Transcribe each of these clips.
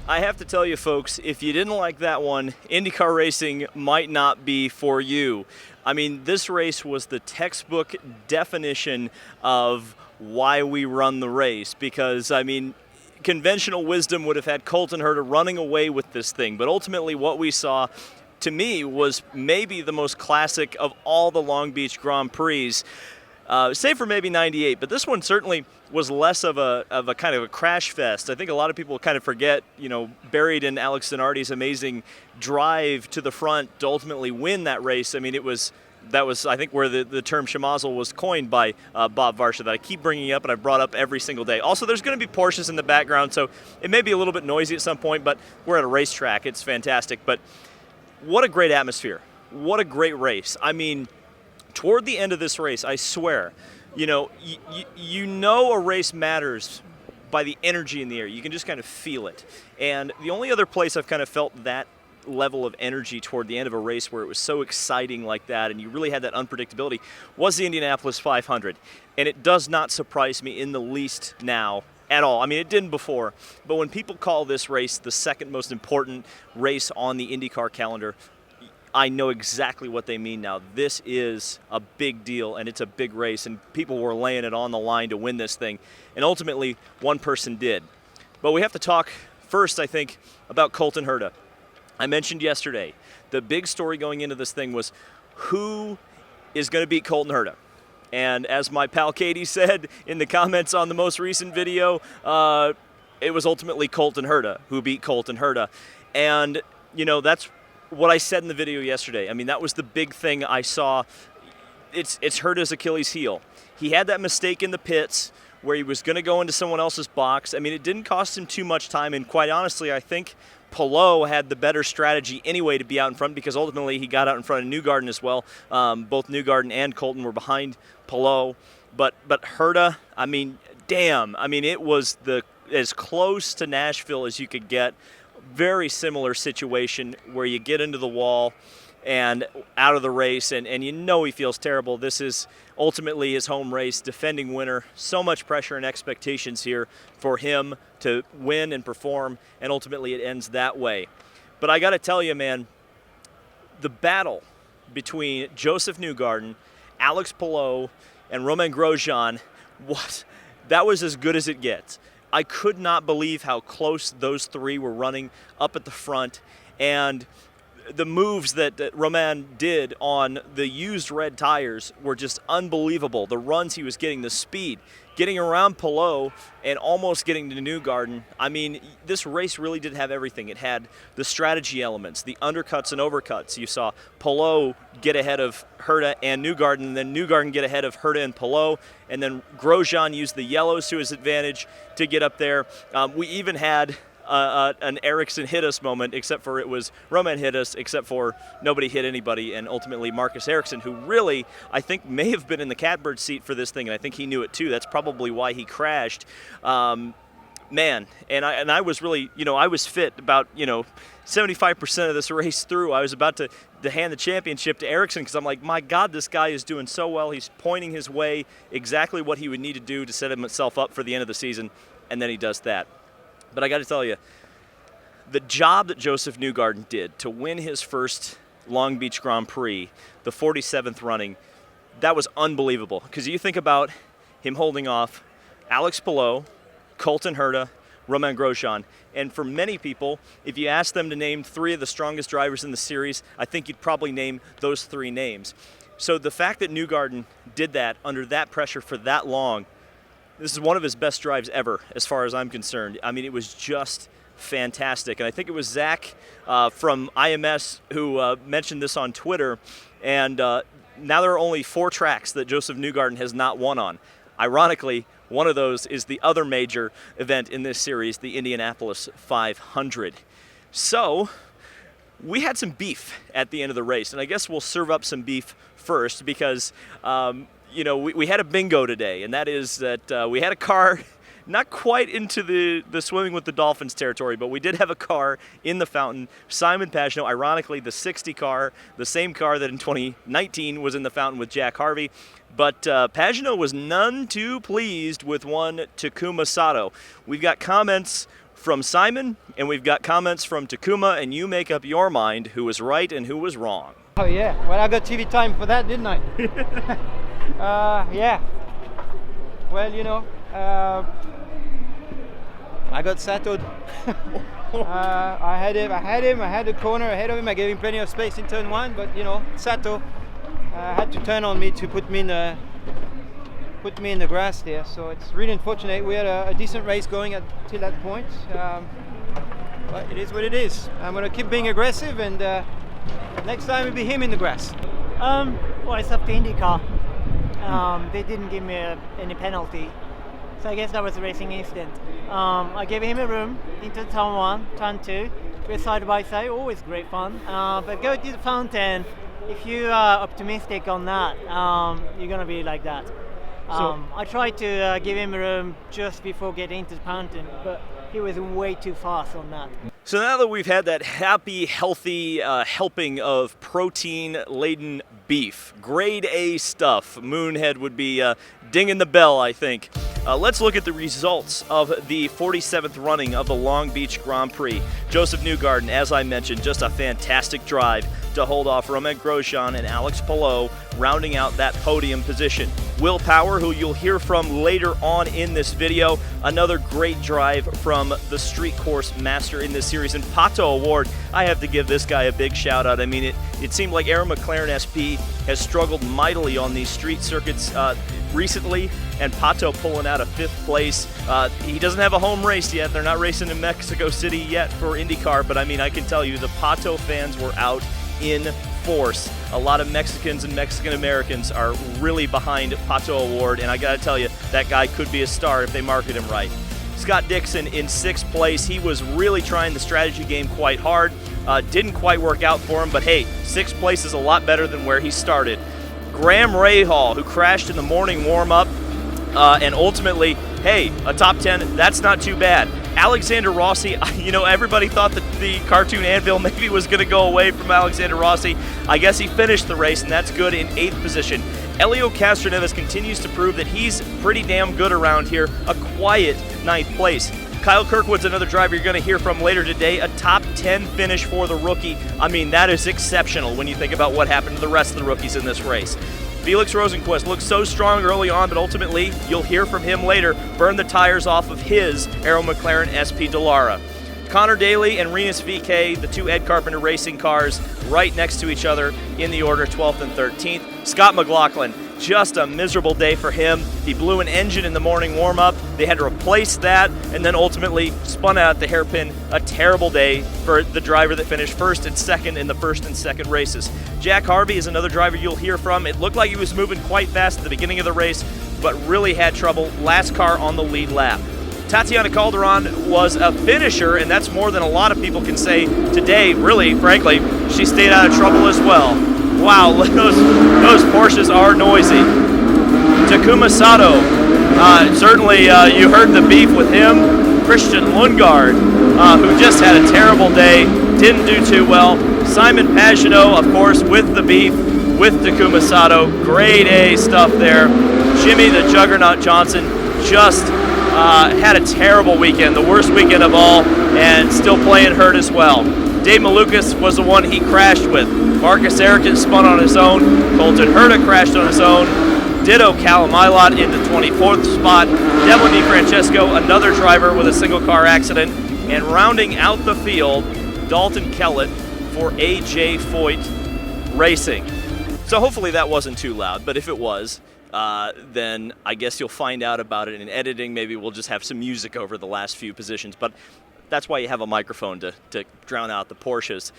I have to tell you, folks, if you didn't like that one, IndyCar racing might not be for you. I mean, this race was the textbook definition of why we run the race because, I mean, conventional wisdom would have had Colton Herta running away with this thing, but ultimately what we saw to me was maybe the most classic of all the Long Beach Grand Prix. Save for maybe '98, but this one certainly was less of a kind of a crash fest. I think a lot of people kind of forget, buried in Alex Zanardi's amazing drive to the front to ultimately win that race. I mean, that was I think where the term schmozzle was coined by Bob Varsha that I keep bringing up and I've brought up every single day. Also, there's going to be Porsches in the background, so it may be a little bit noisy at some point, but we're at a racetrack. It's fantastic. But what a great atmosphere. What a great race. I mean, toward the end of this race, I swear, you know a race matters by the energy in the air. You can just kind of feel it. And the only other place I've kind of felt that level of energy toward the end of a race where it was so exciting like that and you really had that unpredictability was the Indianapolis 500. And it does not surprise me in the least now at all. I mean, it didn't before, but when people call this race the second most important race on the IndyCar calendar, I know exactly what they mean now. This is a big deal, and it's a big race, and people were laying it on the line to win this thing, and ultimately, one person did. But we have to talk first, I think, about Colton Herta. I mentioned yesterday, the big story going into this thing was who is going to beat Colton Herta? And as my pal Katie said in the comments on the most recent video, it was ultimately Colton Herta who beat Colton Herta. And, that's what I said in the video yesterday. I mean, that was the big thing I saw. It's Herta's Achilles heel. He had that mistake in the pits where he was going to go into someone else's box. I mean, it didn't cost him too much time, and quite honestly, I think Palou had the better strategy anyway to be out in front because ultimately he got out in front of Newgarden as well. Both Newgarden and Colton were behind Palou. But Herta, I mean, damn. I mean, it was as close to Nashville as you could get. Very similar situation where you get into the wall and out of the race, and he feels terrible. This is ultimately his home race, defending winner. So much pressure and expectations here for him to win and perform, and ultimately it ends that way. But I got to tell you, man, the battle between Joseph Newgarden, Alex Palou, and Romain Grosjean, that was as good as it gets. I could not believe how close those three were running up at the front, and the moves that Romain did on the used red tires were just unbelievable. The runs he was getting, the speed, getting around Palou and almost getting to Newgarden. I mean, this race really did have everything. It had the strategy elements, the undercuts and overcuts. You saw Palou get ahead of Herta and Newgarden, and then Newgarden get ahead of Herta and Palou, and then Grosjean used the yellows to his advantage to get up there. We even had an Ericsson hit us moment, except for it was Romain hit us, except for nobody hit anybody, and ultimately Marcus Ericsson, who really, I think, may have been in the catbird seat for this thing, and I think he knew it too. That's probably why he crashed. Man, and I was really, I was fit about, 75% of this race through. I was about to hand the championship to Ericsson because I'm like, my God, this guy is doing so well. He's pointing his way exactly what he would need to do to set himself up for the end of the season, and then he does that. But I got to tell you, the job that Joseph Newgarden did to win his first Long Beach Grand Prix, the 47th running, that was unbelievable. Because you think about him holding off Alex Palou, Colton Herta, Romain Grosjean. And for many people, if you ask them to name three of the strongest drivers in the series, I think you'd probably name those three names. So the fact that Newgarden did that under that pressure for that long, this is one of his best drives ever, as far as I'm concerned. I mean, it was just fantastic. And I think it was Zach from IMS who mentioned this on Twitter. And now there are only 4 tracks that Joseph Newgarden has not won on. Ironically, one of those is the other major event in this series, the Indianapolis 500. So we had some beef at the end of the race. And I guess we'll serve up some beef first because we had a bingo today, and that is that we had a car not quite into the swimming with the dolphins territory, but we did have a car in the fountain. Simon Pagenaud, ironically, the 60 car, the same car that in 2019 was in the fountain with Jack Harvey. But Pagenaud was none too pleased with one Takuma Sato. We've got comments from Simon, and we've got comments from Takuma, and you make up your mind who was right and who was wrong. Oh yeah, well I got TV time for that, didn't I? Yeah. Well, you know, I got Sato'd. I had the corner ahead of him. I gave him plenty of space in turn one, but you know, Sato had to turn on me to put me in the grass there. So it's really unfortunate. We had a decent race going till that point, but it is what it is. I'm gonna keep being aggressive, and next time it'll be him in the grass. Well, it's up to IndyCar. They didn't give me any penalty, so I guess that was a racing incident. I gave him a room into turn one, turn two. We're side by side, always great fun. But go to the fountain. If you are optimistic on that, you're gonna be like that. I tried to give him a room just before getting into the fountain, but he was way too fast on that. So now that we've had that happy, healthy helping of protein-laden beef, grade A stuff, Moonhead would be dinging the bell, I think. Let's look at the results of the 47th running of the Long Beach Grand Prix. Joseph Newgarden, as I mentioned, just a fantastic drive to hold off Romain Grosjean and Alex Palou, rounding out that podium position. Will Power, who you'll hear from later on in this video, another great drive from the street course master in this series. And Pato Award, I have to give this guy a big shout out. I mean, it seemed like Arrow McLaren SP has struggled mightily on these street circuits recently, and Pato pulling out a 5th place. He doesn't have a home race yet. They're not racing in Mexico City yet for IndyCar, but I mean, I can tell you the Pato fans were out in force. A lot of Mexicans and Mexican Americans are really behind Pato Award, and I gotta tell you, that guy could be a star if they market him right. Scott Dixon in 6th place. He was really trying the strategy game quite hard. Didn't quite work out for him, but hey, 6th place is a lot better than where he started. Graham Rahal, who crashed in the morning warm-up, and ultimately, hey, a top 10, that's not too bad. Alexander Rossi, you know, everybody thought that the cartoon anvil maybe was going to go away from Alexander Rossi. I guess he finished the race, and that's good in 8th position. Elio Castroneves continues to prove that he's pretty damn good around here, a quiet 9th place. Kyle Kirkwood's another driver you're going to hear from later today, a top 10 finish for the rookie. I mean, that is exceptional when you think about what happened to the rest of the rookies in this race. Felix Rosenquist looked so strong early on, but ultimately, you'll hear from him later, burned the tires off of his Arrow McLaren SP Dallara. Connor Daly and Renus VK, the two Ed Carpenter racing cars, right next to each other in the order 12th and 13th. Scott McLaughlin, just a miserable day for him. He blew an engine in the morning warm-up. They had to replace that, and then ultimately spun out at the hairpin. A terrible day for the driver that finished 1st and 2nd in the 1st and 2nd races. Jack Harvey is another driver you'll hear from. It looked like he was moving quite fast at the beginning of the race, but really had trouble. Last car on the lead lap. Tatiana Calderon was a finisher, and that's more than a lot of people can say today. Really, frankly, she stayed out of trouble as well. Wow, those Porsches are noisy. Takuma Sato, certainly you heard the beef with him. Christian Lundgaard, who just had a terrible day, didn't do too well. Simon Pagenaud, of course, with the beef with Takuma Sato. Grade A stuff there. Jimmie the Juggernaut Johnson just had a terrible weekend, the worst weekend of all, and still playing hurt as well. Dave Malukas was the one he crashed with. Marcus Ericsson spun on his own. Colton Herta crashed on his own. Ditto Callum Ilott in the 24th spot. Devlin DeFrancesco, another driver with a single car accident. And rounding out the field, Dalton Kellett for AJ Foyt Racing. So hopefully that wasn't too loud, but if it was, then I guess you'll find out about it in editing. Maybe we'll just have some music over the last few positions, but that's why you have a microphone to drown out the Porsches.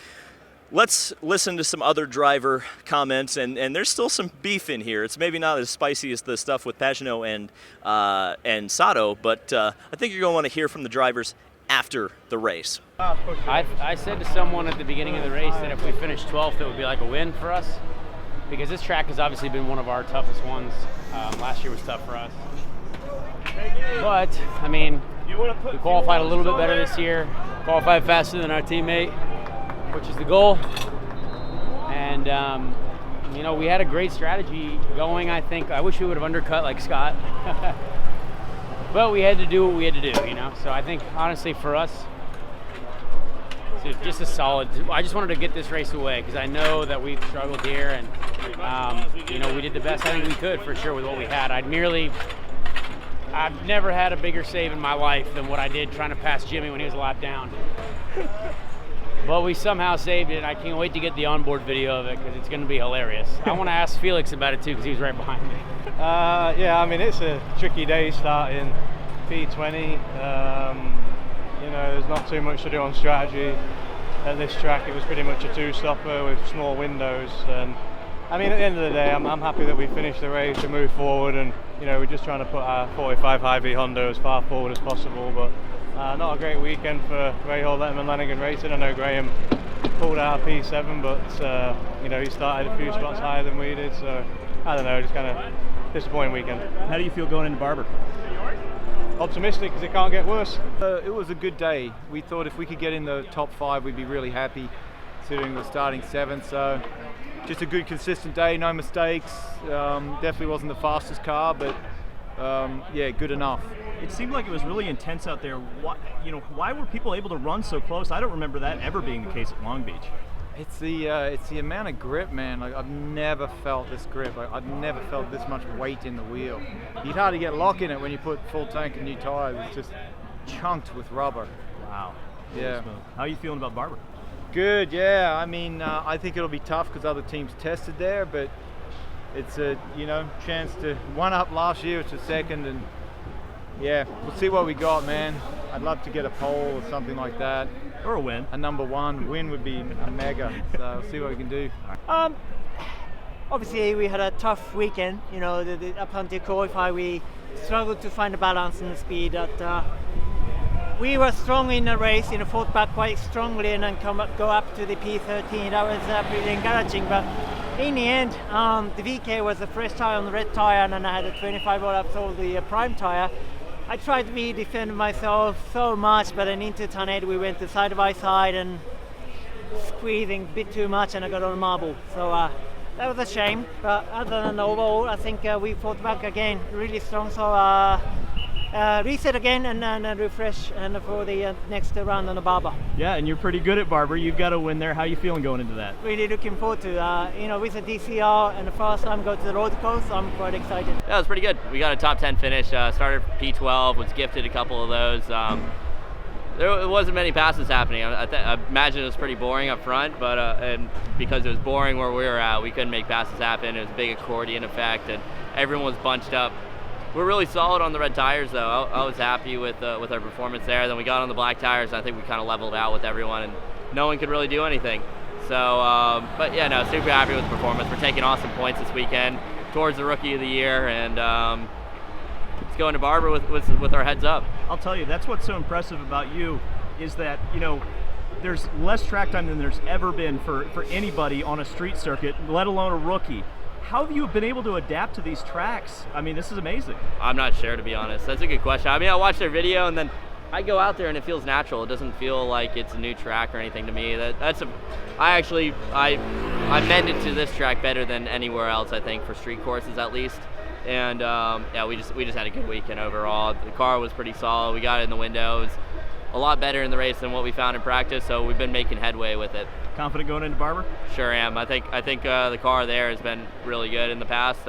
Let's listen to some other driver comments, and there's still some beef in here. It's maybe not as spicy as the stuff with Pagenaud and Sato, but I think you're going to want to hear from the drivers after the race. I said to someone at the beginning of the race that if we finished 12th, it would be like a win for us, because this track has obviously been one of our toughest ones. Last year was tough for us. But, I mean, we qualified a little bit better this year, qualified faster than our teammate, which is the goal. And, you know, we had a great strategy going, I think. I wish we would have undercut like Scott. but we had to do what we had to do, you know. So I think honestly for us, it's just a solid. I just wanted to get this race away because I know that we've struggled here, and you know, we did the best I think we could for sure with what we had. I've never had a bigger save in my life than what I did trying to pass Jimmie when he was a lap down. But we somehow saved it. I can't wait to get the onboard video of it because it's going to be hilarious. I want to ask Felix about it too because he was right behind me. Yeah, I mean, it's a tricky day starting P20. You know, there's not too much to do on strategy. At this track, it was pretty much a two-stopper with small windows. And I mean, at the end of the day, I'm happy that we finished the race and moved forward. And you know, we're just trying to put our 45 Hy-V Honda as far forward as possible. But not a great weekend for Rahal, Letterman, Lanigan Racing. I know Graham pulled out P7, but you know, he started a few spots higher than we did. So I don't know, just kind of disappointing weekend. How do you feel going into Barber? Optimistic because it can't get worse. It was a good day. We thought if we could get in the top 5, we'd be really happy, considering we're starting 7th. So just a good, consistent day, no mistakes. Definitely wasn't the fastest car, but yeah, good enough. It seemed like it was really intense out there. Why were people able to run so close? I don't remember that ever being the case at Long Beach. It's the amount of grip, man. Like, I've never felt this grip. Like, I've never felt this much weight in the wheel. You'd hardly get lock in it when you put full tank and new tires. It's just chunked with rubber. Wow. Yeah. How are you feeling about Barber? Good. Yeah. I mean, I think it'll be tough because other teams tested there, but it's a chance to one up last year to second, and yeah, we'll see what we got, man. I'd love to get a pole or something like that. Or a win. A number 1 win would be a mega. So we'll see what we can do. Obviously, we had a tough weekend. You know, up until qualify, we struggled to find a balance in the speed. That we were strong in the race, fought back quite strongly, and then go up to the P13. That was pretty encouraging. But in the end, the VK was a fresh tire on the red tire, and then I had a 25 volt up on the prime tire. I tried to defend myself so much, but then into turn 8 we went to side by side and squeezing a bit too much, and I got on a marble. So that was a shame. But other than overall, I think we fought back again really strong. So reset again and refresh and for the next round on the Barber. Yeah, and you're pretty good at Barber. You've got a win there. How are you feeling going into that? Really looking forward to with the DCR and the first time go to the road course, I'm quite excited. Yeah, it was pretty good. We got a top 10 finish. Started P12, was gifted a couple of those. There wasn't many passes happening. I imagine it was pretty boring up front, but and because it was boring where we were at, we couldn't make passes happen. It was a big accordion effect, and everyone was bunched up. We're really solid on the red tires, though. I was happy with our performance there. Then we got on the black tires, and I think we kind of leveled out with everyone, and no one could really do anything. So, but yeah, no, super happy with the performance. We're taking awesome points this weekend towards the Rookie of the Year, and let's go into Barber with our heads up. I'll tell you, that's what's so impressive about you is that, there's less track time than there's ever been for anybody on a street circuit, let alone a rookie. How have you been able to adapt to these tracks? I mean, this is amazing. I'm not sure, to be honest. That's a good question. I mean, I watch their video and then I go out there and it feels natural. It doesn't feel like it's a new track or anything to me. I mended to this track better than anywhere else, I think, for street courses at least. And yeah, we just had a good weekend overall. The car was pretty solid. We got it in the window. It was a lot better in the race than what we found in practice, so we've been making headway with it. Confident going into Barber? Sure am. I think the car there has been really good in the past.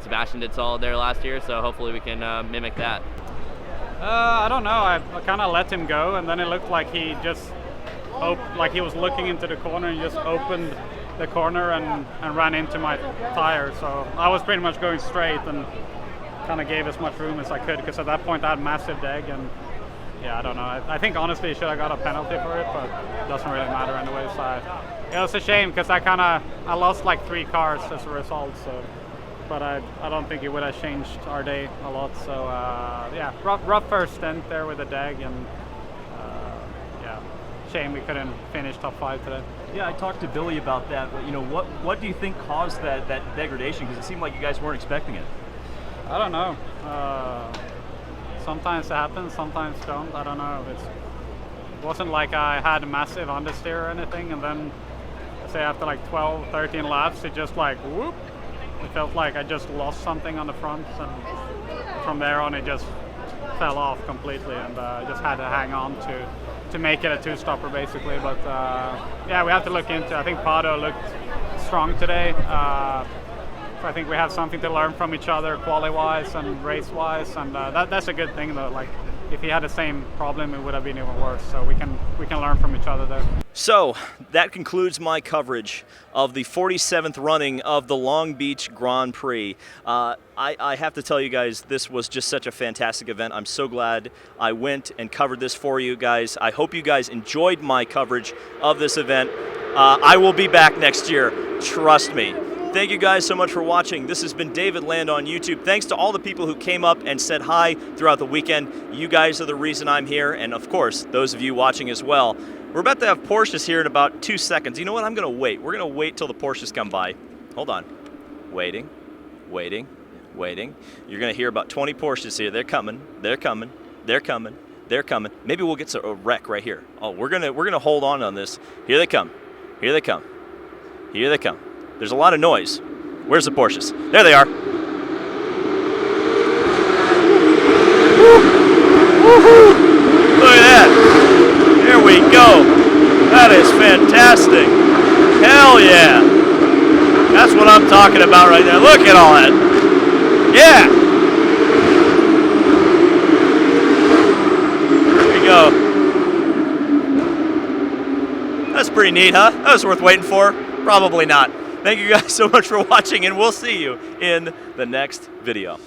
Sebastian did solid there last year, so hopefully we can mimic that. I don't know. I kind of let him go, and then it looked like he just like he was looking into the corner and just opened the corner and ran into my tire. So I was pretty much going straight and kind of gave as much room as I could, because at that point I had massive deg, and yeah, I don't know. I think honestly he should have got a penalty for it, but it doesn't really matter anyway. So it was a shame because I lost like 3 cars as a result. So, but I don't think it would have changed our day a lot. So yeah, rough first stint there with the deg, and yeah, shame we couldn't finish top 5 today. Yeah, I talked to Billy about that. But what do you think caused that degradation? Because it seemed like you guys weren't expecting it. I don't know. Sometimes it happens, sometimes don't. I don't know. It wasn't like I had a massive understeer or anything, and then say after like 12, 13 laps, it just like whoop. It felt like I just lost something on the front, and from there on it just fell off completely, and just had to hang on to make it a two-stopper basically. But yeah, we have to look into. I think Pato looked strong today. So I think we have something to learn from each other, quali-wise and race-wise, and that's a good thing though. Like, if he had the same problem, it would have been even worse. So we can learn from each other there. So that concludes my coverage of the 47th running of the Long Beach Grand Prix. I have to tell you guys, this was just such a fantastic event. I'm so glad I went and covered this for you guys. I hope you guys enjoyed my coverage of this event. I will be back next year, trust me. Thank you guys so much for watching. This has been David Land on YouTube. Thanks to all the people who came up and said hi throughout the weekend. You guys are the reason I'm here, and of course, those of you watching as well. We're about to have Porsches here in about 2 seconds. You know what? I'm going to wait. We're going to wait till the Porsches come by. Hold on. Waiting, waiting, waiting. You're going to hear about 20 Porsches here. They're coming. They're coming. They're coming. They're coming. Maybe we'll get to a wreck right here. Oh, we're gonna hold on this. Here they come. Here they come. Here they come. There's a lot of noise. Where's the Porsches? There they are. Look at that. Here we go. That is fantastic. Hell yeah. That's what I'm talking about right there. Look at all that. Yeah. There we go. That's pretty neat, huh? That was worth waiting for. Probably not. Thank you guys so much for watching, and we'll see you in the next video.